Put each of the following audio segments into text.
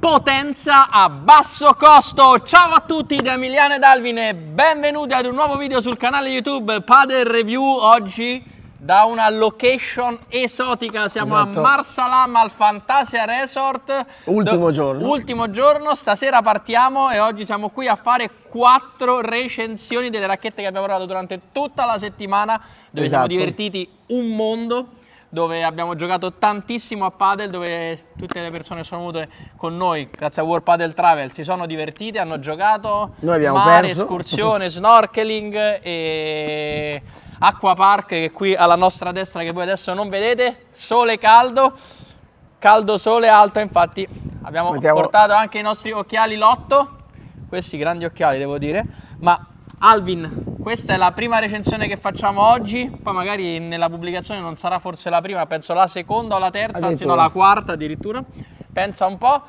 potenza a basso costo. Ciao a tutti da Emiliano ed Alvin e benvenuti ad un nuovo video sul canale YouTube Padel Review. Oggi da una location esotica, siamo a Marsalam al Fantasia Resort. Ultimo giorno. Stasera partiamo e oggi siamo qui a fare 4 recensioni delle racchette che abbiamo provato durante tutta la settimana, dove siamo divertiti un mondo, dove abbiamo giocato tantissimo a padel, dove tutte le persone che sono venute con noi grazie a World Padel Travel si sono divertite, hanno giocato, noi abbiamo mare, perso. escursione, snorkeling e acqua park che è qui alla nostra destra, che voi adesso non vedete, sole caldo sole alto. Infatti abbiamo portato anche i nostri occhiali Lotto, questi grandi occhiali devo dire. Ma Alvin, questa è la prima recensione che facciamo oggi, poi magari nella pubblicazione non sarà forse la prima, penso la seconda o la terza, anzi no, la quarta addirittura, pensa un po'.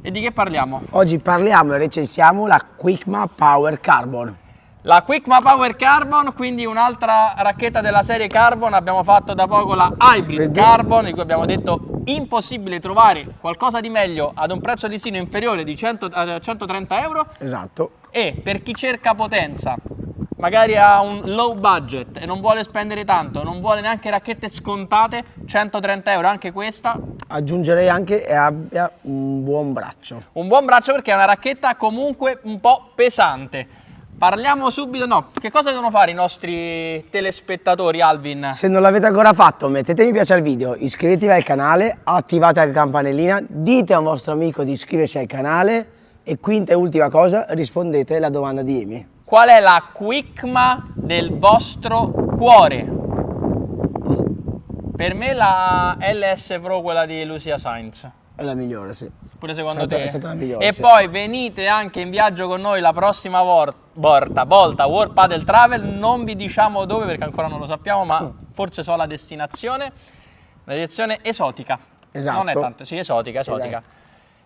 E di che parliamo? Oggi parliamo e recensiamo la Quickma Power Carbon. La Quickma Power Carbon, quindi un'altra racchetta della serie Carbon. Abbiamo fatto da poco la Hybrid Carbon, di cui abbiamo detto impossibile trovare qualcosa di meglio ad un prezzo listino inferiore di 130 euro. Esatto. E per chi cerca potenza, magari ha un low budget e non vuole spendere tanto, non vuole neanche racchette scontate, 130 euro anche questa. Aggiungerei anche e abbia un buon braccio. Un buon braccio, perché è una racchetta comunque un po' pesante. Parliamo subito, che cosa devono fare i nostri telespettatori, Alvin? Se non l'avete ancora fatto, mettete mi piace al video, iscrivetevi al canale, attivate la campanellina, dite a un vostro amico di iscriversi al canale e quinta e ultima cosa, rispondete alla domanda di Emi. Qual è la Quickma del vostro cuore? Per me la LS Pro, quella di Lucia Sainz. È la migliore, sì. Pure secondo te? È stata la migliore, e sì. Poi venite anche in viaggio con noi la prossima volta World Padel Travel. Non vi diciamo dove perché ancora non lo sappiamo, ma forse so la destinazione. Una direzione esotica. Esatto. Non è tanto, sì, esotica.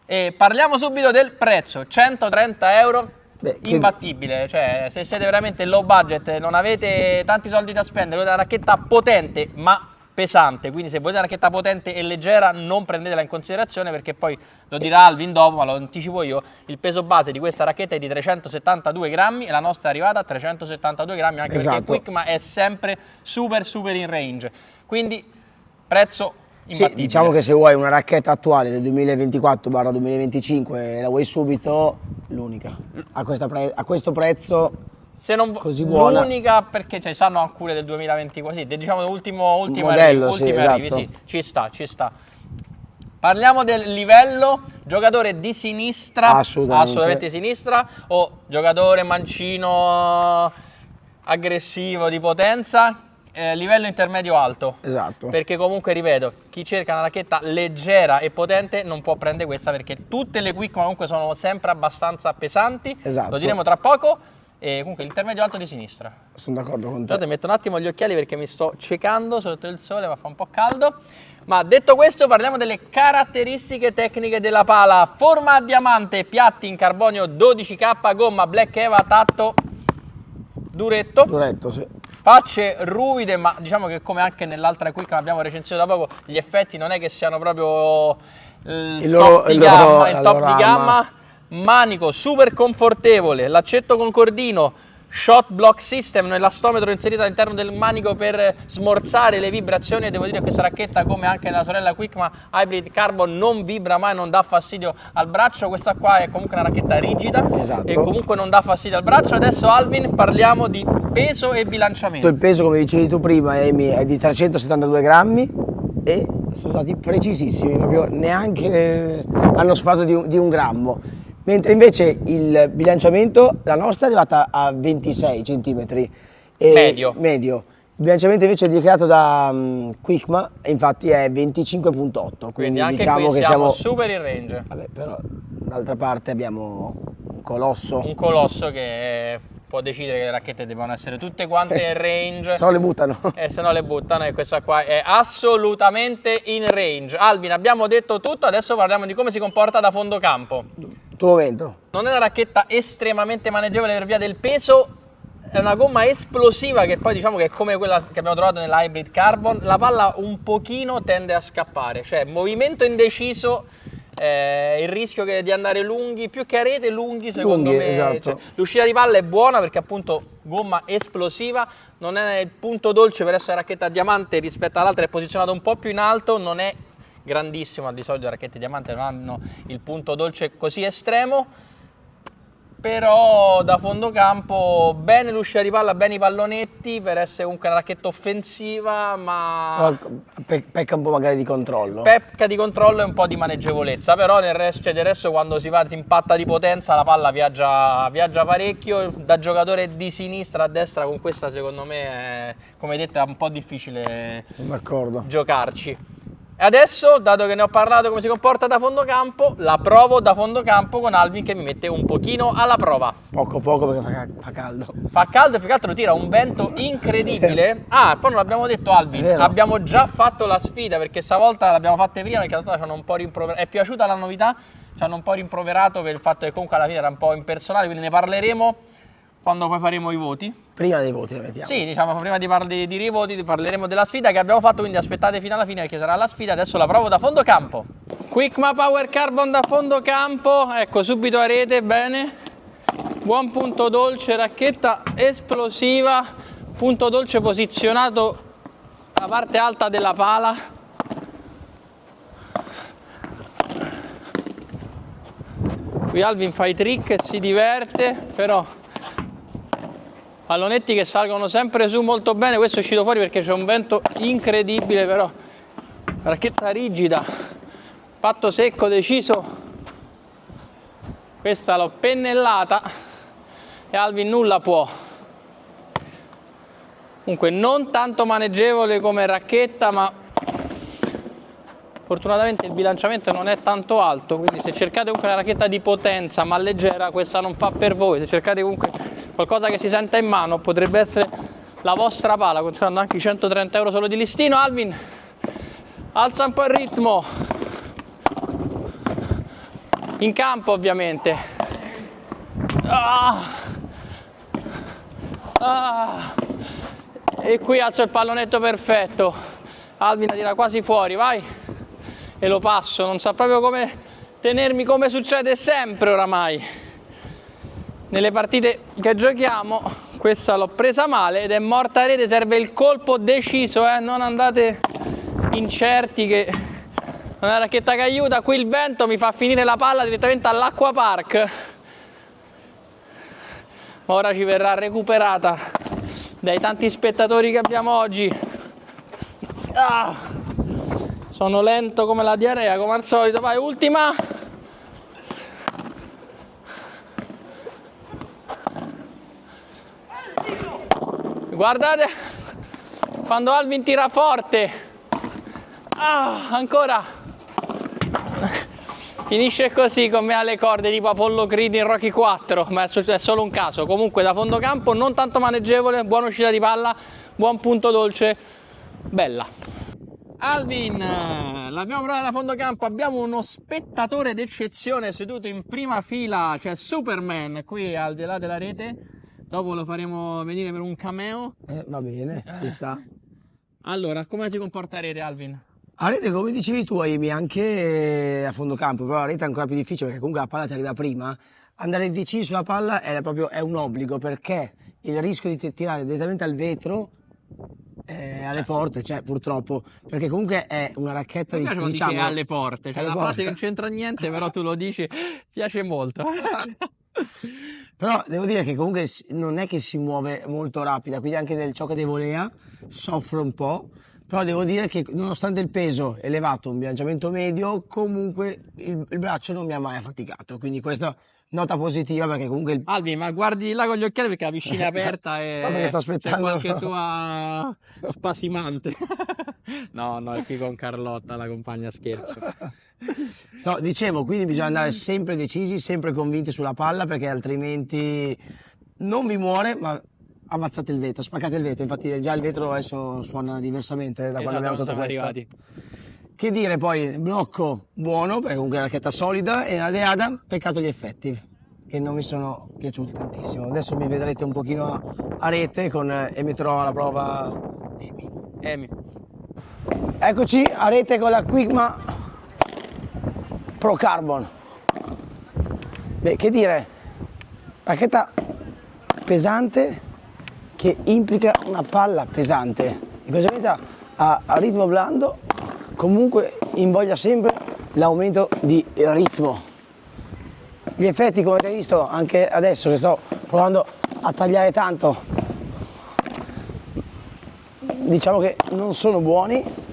E parliamo subito del prezzo, 130 euro. Beh, imbattibile, cioè se siete veramente low budget, non avete tanti soldi da spendere, volete una racchetta potente ma pesante, quindi se volete una racchetta potente e leggera non prendetela in considerazione, perché poi lo dirà Alvin dopo, ma lo anticipo io, il peso base di questa racchetta è di 372 grammi e la nostra è arrivata a 372 grammi, anche perché Quickma è sempre super in range, quindi prezzo imbattibile. Sì, diciamo che se vuoi una racchetta attuale del 2024-2025 e la vuoi subito, l'unica a questo prezzo. Se non così buona, l'unica, perché ci sanno alcune del 2024, sì, diciamo ultimo modello, arrivi, sì, ci sta. Parliamo del livello, giocatore di sinistra, assolutamente di sinistra, o giocatore mancino, aggressivo, di potenza, livello intermedio alto. Esatto. Perché comunque, ripeto, chi cerca una racchetta leggera e potente non può prendere questa, perché tutte le Quick comunque sono sempre abbastanza pesanti, lo diremo tra poco. E comunque l'intermedio alto di sinistra. Sono d'accordo con te. Scusate, metto un attimo gli occhiali perché mi sto ciecando sotto il sole, ma fa un po' caldo. Ma detto questo, parliamo delle caratteristiche tecniche della pala. Forma a diamante, piatti in carbonio 12K, gomma Black Eva, tatto duretto. Duretto, sì. Facce ruvide, ma diciamo che come anche nell'altra Quick che abbiamo recensito da poco, gli effetti non è che siano proprio il top di gamma. Manico super confortevole, laccetto con cordino, shot block system, l'elastometro inserito all'interno del manico per smorzare le vibrazioni. E devo dire che questa racchetta, come anche nella sorella Quickma Hybrid Carbon, non vibra mai, non dà fastidio al braccio. Questa qua è comunque una racchetta rigida, e comunque non dà fastidio al braccio. Adesso, Alvin, parliamo di peso e bilanciamento. Il peso, come dicevi tu prima, Emi, è di 372 grammi e sono stati precisissimi, proprio neanche hanno sforato di un grammo. Mentre invece il bilanciamento, la nostra è arrivata a 26 cm. Medio. Il bilanciamento invece creato da Quickma, infatti è 25.8. Quindi anche diciamo qui che siamo super in range. Vabbè, però d'altra parte abbiamo un colosso. Un colosso che può decidere che le racchette devono essere tutte quante in range. Se no le buttano. Se no le buttano, e questa qua è assolutamente in range. Alvin, abbiamo detto tutto, adesso parliamo di come si comporta da fondo campo. Tuo momento. Non è una racchetta estremamente maneggevole per via del peso, è una gomma esplosiva che poi diciamo che è come quella che abbiamo trovato nella Hybrid Carbon. La palla un pochino tende a scappare, cioè movimento indeciso il rischio di andare lunghi, più che a rete, lunghi secondo me. Esatto. Cioè, l'uscita di palla è buona perché appunto gomma esplosiva, non è il punto dolce per essere racchetta a diamante rispetto all'altra, è posizionato un po' più in alto, non è grandissimo, di solito le racchette diamante non hanno il punto dolce così estremo, però da fondo campo bene l'uscita di palla, bene i pallonetti per essere comunque una racchetta offensiva, ma pecca un po' magari di controllo. Pecca di controllo e un po' di maneggevolezza, però nel resto, cioè del resto quando si impatta di potenza la palla viaggia parecchio, da giocatore di sinistra a destra con questa secondo me è, come detto, è un po' difficile giocarci. E adesso, dato che ne ho parlato come si comporta da fondo campo, la provo da fondo campo con Alvin che mi mette un pochino alla prova. Poco perché fa caldo. Fa caldo e più che altro tira un vento incredibile. Ah, poi non l'abbiamo detto Alvin, abbiamo già fatto la sfida perché stavolta l'abbiamo fatta prima perché ci hanno un po' rimproverato. È piaciuta la novità, ci hanno un po' rimproverato per il fatto che comunque alla fine era un po' impersonale, quindi ne parleremo quando poi faremo i voti. Prima dei voti la mettiamo. Sì, diciamo, prima di dire i voti parleremo della sfida che abbiamo fatto, quindi aspettate fino alla fine perché sarà la sfida. Adesso la provo da fondo campo. Quickma Power Carbon da fondo campo, ecco, subito a rete, bene. Buon punto dolce, racchetta esplosiva, punto dolce posizionato alla parte alta della pala. Qui Alvin fa i trick e si diverte, però pallonetti che salgono sempre su molto bene. Questo è uscito fuori perché c'è un vento incredibile, però racchetta rigida, patto secco, deciso. Questa l'ho pennellata e Alvin nulla può. Comunque non tanto maneggevole come racchetta, ma fortunatamente il bilanciamento non è tanto alto, quindi se cercate comunque una racchetta di potenza ma leggera, questa non fa per voi. Se cercate comunque qualcosa che si senta in mano, potrebbe essere la vostra pala, considerando anche i 130 euro solo di listino. Alvin, alza un po' il ritmo. In campo ovviamente. E qui alzo il pallonetto perfetto. Alvin la tira quasi fuori, vai. E lo passo, non sa proprio come tenermi, come succede sempre oramai. Nelle partite che giochiamo, questa l'ho presa male ed è morta a rete, serve il colpo deciso, non andate incerti che non è una racchetta che aiuta. Qui il vento mi fa finire la palla direttamente all'acqua park, ma ora ci verrà recuperata dai tanti spettatori che abbiamo oggi. Sono lento come la diarrea, come al solito. Vai, ultima. Guardate quando Alvin tira forte. Ancora. Finisce così come alle corde tipo Apollo Creed in Rocky 4, ma è solo un caso. Comunque da fondo campo non tanto maneggevole, buona uscita di palla, buon punto dolce, bella. Alvin, l'abbiamo provata da fondo campo, abbiamo uno spettatore d'eccezione seduto in prima fila, cioè Superman qui al di là della rete. Dopo lo faremo venire per un cameo. Va bene, ci sta. Allora, come si comporta a rete, Alvin? A rete, come dicevi tu, Amy, anche a fondo campo, però a rete è ancora più difficile perché comunque la palla ti arriva prima. Andare deciso sulla palla è un obbligo perché il rischio di tirare direttamente al vetro, alle porte, cioè purtroppo, perché comunque è una racchetta di diciamo alle porte, cioè una frase che non c'entra niente, però tu lo dici, piace molto. Però devo dire che comunque non è che si muove molto rapida, quindi anche nel ciò che di volea soffre un po', però devo dire che nonostante il peso elevato, un bilanciamento medio, comunque il braccio non mi ha mai affaticato, quindi questa nota positiva perché comunque... Alvin, ma guardi là con gli occhiali perché la piscina è aperta e perché sto aspettando qualche tua spasimante. No, è qui con Carlotta, la compagna, scherzo. No, dicevo, quindi bisogna andare sempre decisi, sempre convinti sulla palla perché altrimenti non vi muore, ma ammazzate il vetro, spaccate il vetro. Infatti già il vetro adesso suona diversamente da quando abbiamo usato questa. Arrivati. Che dire poi, blocco buono perché comunque è una racchetta solida e la Deada, peccato gli effetti che non mi sono piaciuti tantissimo. Adesso mi vedrete un pochino a rete e metterò alla prova Amy. Eccoci a rete con la Quickma Pro Carbon. Beh, che dire, racchetta pesante che implica una palla pesante, di conseguenza a ritmo blando comunque invoglia sempre l'aumento di ritmo. Gli effetti, come avete visto anche adesso che sto provando a tagliare tanto, diciamo che non sono buoni.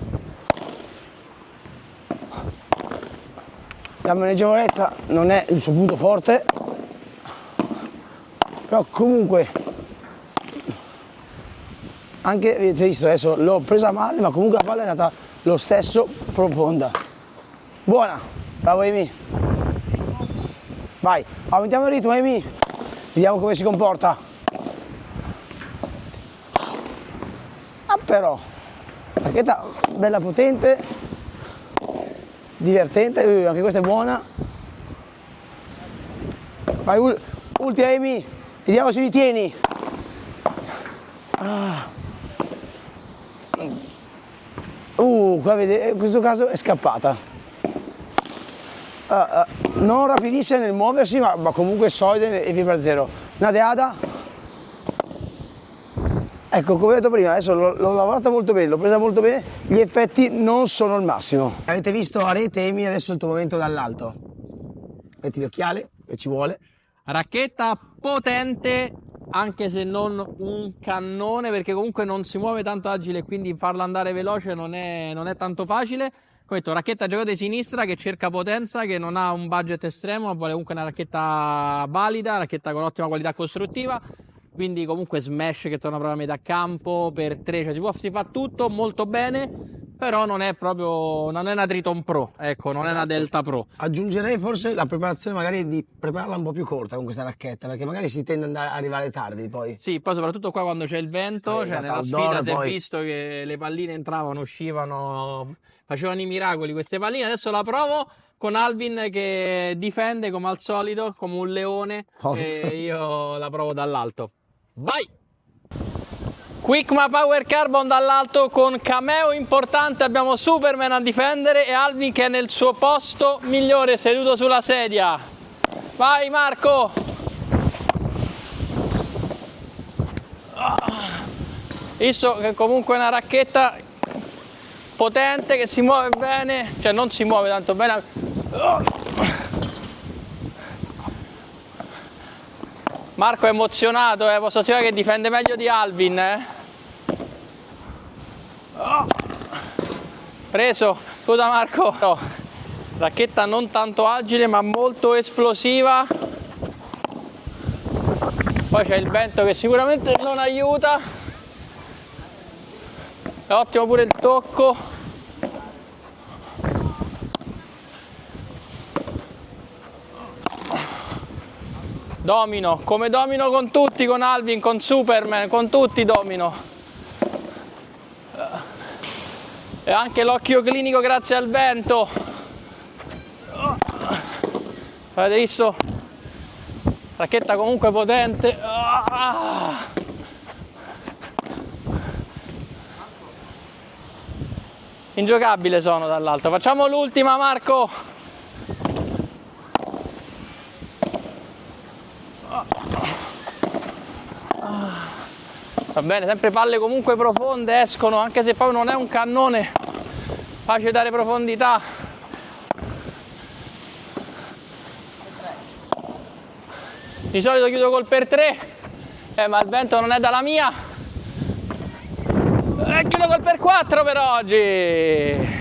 La maneggevolezza non è il suo punto forte, però comunque anche, avete visto adesso l'ho presa male, ma comunque la palla è andata lo stesso profonda. Buona, bravo Amy. Vai, aumentiamo il ritmo Amy, vediamo come si comporta. Ah però, racchetta bella potente, divertente, anche questa è buona. Vai, ultima Amy, vediamo se vi tieni. Qua vedete, in questo caso è scappata. Non rapidissima nel muoversi, ma comunque solida e vibra zero. Nadeada. Ecco, come ho detto prima, adesso l'ho lavorata molto bene, l'ho presa molto bene, gli effetti non sono il massimo. Avete visto a rete, Amy, adesso il tuo momento dall'alto. Metti gli occhiali, che ci vuole. Racchetta potente, anche se non un cannone, perché comunque non si muove tanto agile, quindi farla andare veloce non è tanto facile. Come detto, racchetta giocata di sinistra che cerca potenza, che non ha un budget estremo, ma vuole comunque una racchetta valida, racchetta con ottima qualità costruttiva. Quindi comunque smash che torna proprio a metà campo per 3, cioè si fa tutto molto bene, però non è una Triton Pro, ecco, non è una Delta Pro. Aggiungerei forse la preparazione magari di prepararla un po' più corta con questa racchetta, perché magari si tende ad arrivare tardi poi. Sì, poi soprattutto qua quando c'è il vento, Esatto, nella outdoor, sfida si è poi. visto che le palline entravano, uscivano, facevano i miracoli queste palline. Adesso la provo con Alvin che difende come al solito, come un leone, e io la provo dall'alto. Vai! Quickma Power Carbon dall'alto con cameo importante, abbiamo Superman a difendere e Alvin che è nel suo posto migliore seduto sulla sedia. Vai Marco! Visto che comunque è una racchetta potente che si muove bene, cioè non si muove tanto bene. Marco è emozionato, posso dire che difende meglio di Alvin. Preso, scusa Marco. No. Racchetta non tanto agile ma molto esplosiva. Poi c'è il vento che sicuramente non aiuta. È ottimo pure il tocco. Domino, come domino con tutti, con Alvin, con Superman, con tutti domino. E anche l'occhio clinico grazie al vento. Avete visto? Racchetta comunque potente. Ingiocabile sono dall'alto. Facciamo l'ultima Marco. Va bene, sempre palle comunque profonde escono, anche se poi non è un cannone, facile dare profondità. Di solito chiudo col per 3, ma il vento non è dalla mia. Chiudo col per 4 per oggi.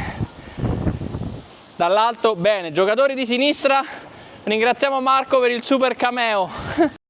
Dall'alto, bene, giocatori di sinistra, ringraziamo Marco per il super cameo.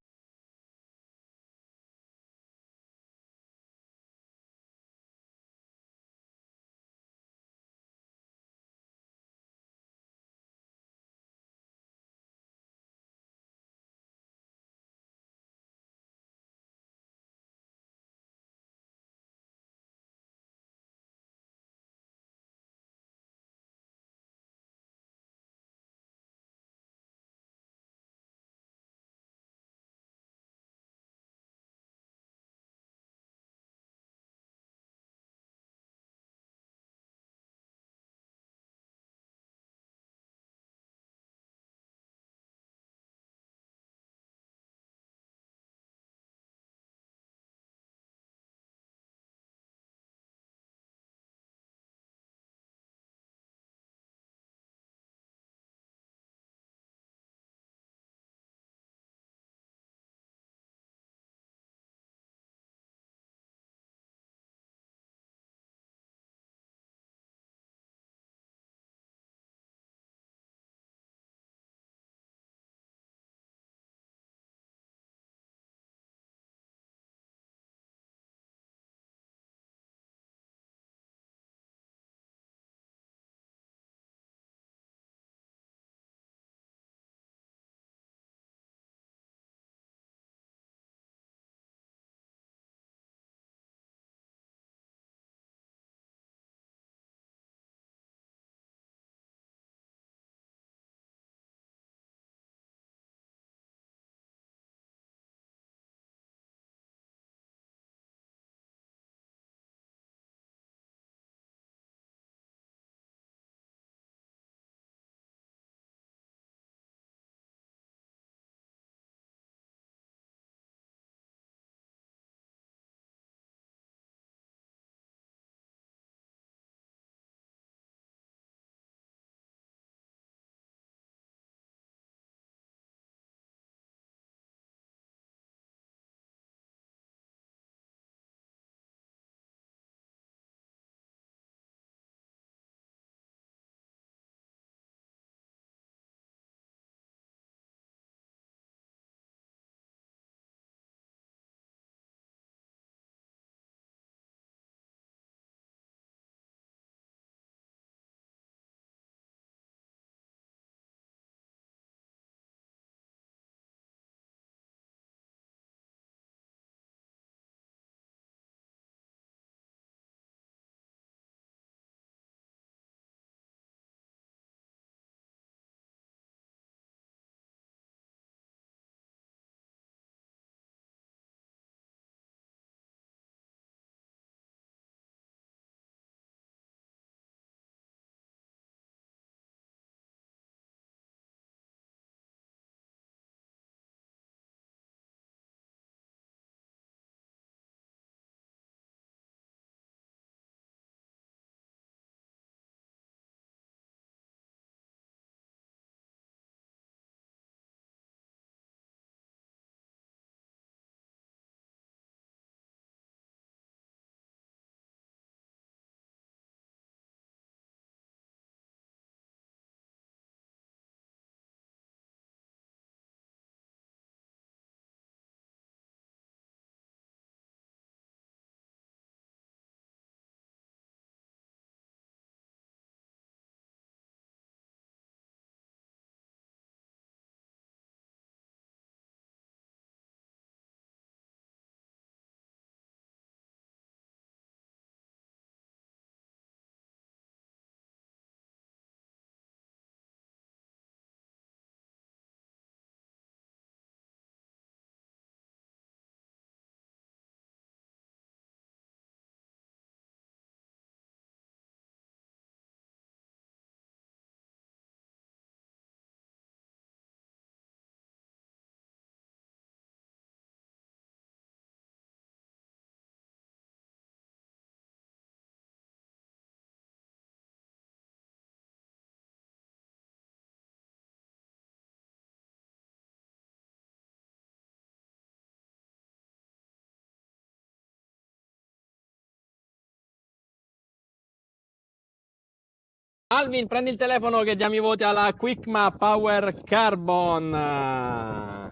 Alvin, prendi il telefono che diamo i voti alla Quickma Power Carbon. Hai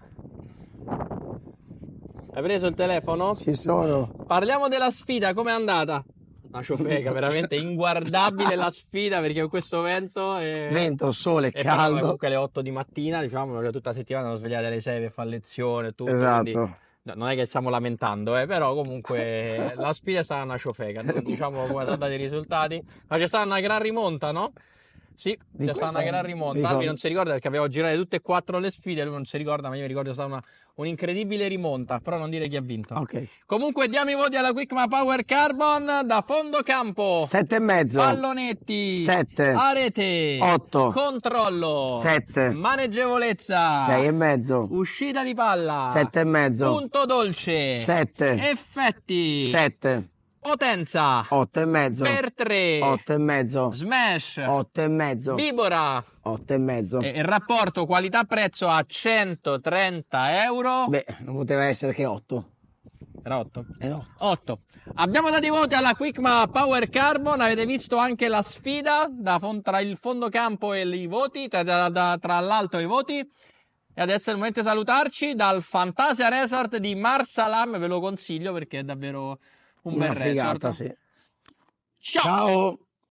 preso il telefono? Ci sono. Parliamo della sfida, com'è andata? Una ciofeca, veramente inguardabile la sfida, perché con questo vento Vento, sole, e caldo. comunque alle 8 di mattina, diciamo, tutta la settimana sono svegliati alle 6 per fare lezione e tutto. Esatto. Quindi, no, non è che stiamo lamentando, però comunque la sfida è stata una ciofeca. Diciamo come sono andati i risultati. Ma c'è stata una gran rimonta, no? Sì, c'è stata una gran rimonta. Albi non si ricorda perché avevo girato tutte e 4 le sfide, lui non si ricorda, ma io mi ricordo che è stata un'incredibile rimonta, però non dire chi ha vinto. Ok. Comunque diamo i voti alla Quickma Power Carbon da fondo campo. 7,5. Pallonetti. 7. Arete. 8. Controllo. 7. Maneggevolezza. 6,5. Uscita di palla. 7,5. Punto dolce. 7. Effetti. 7. Potenza. 8,5. Per 3. 8,5. Smash. 8,5. Bibora. 8,5. E il rapporto qualità-prezzo a 130 euro. Beh, non poteva essere che 8. Era 8? No. 8. Abbiamo dato i voti alla Quickma Power Carbon. Avete visto anche la sfida tra il fondo campo e i voti, tra l'alto e i voti. E adesso è il momento di salutarci dal Fantasia Resort di Marsalam. Ve lo consiglio perché è davvero un bel resort. Figata, sì. Ciao! Ciao.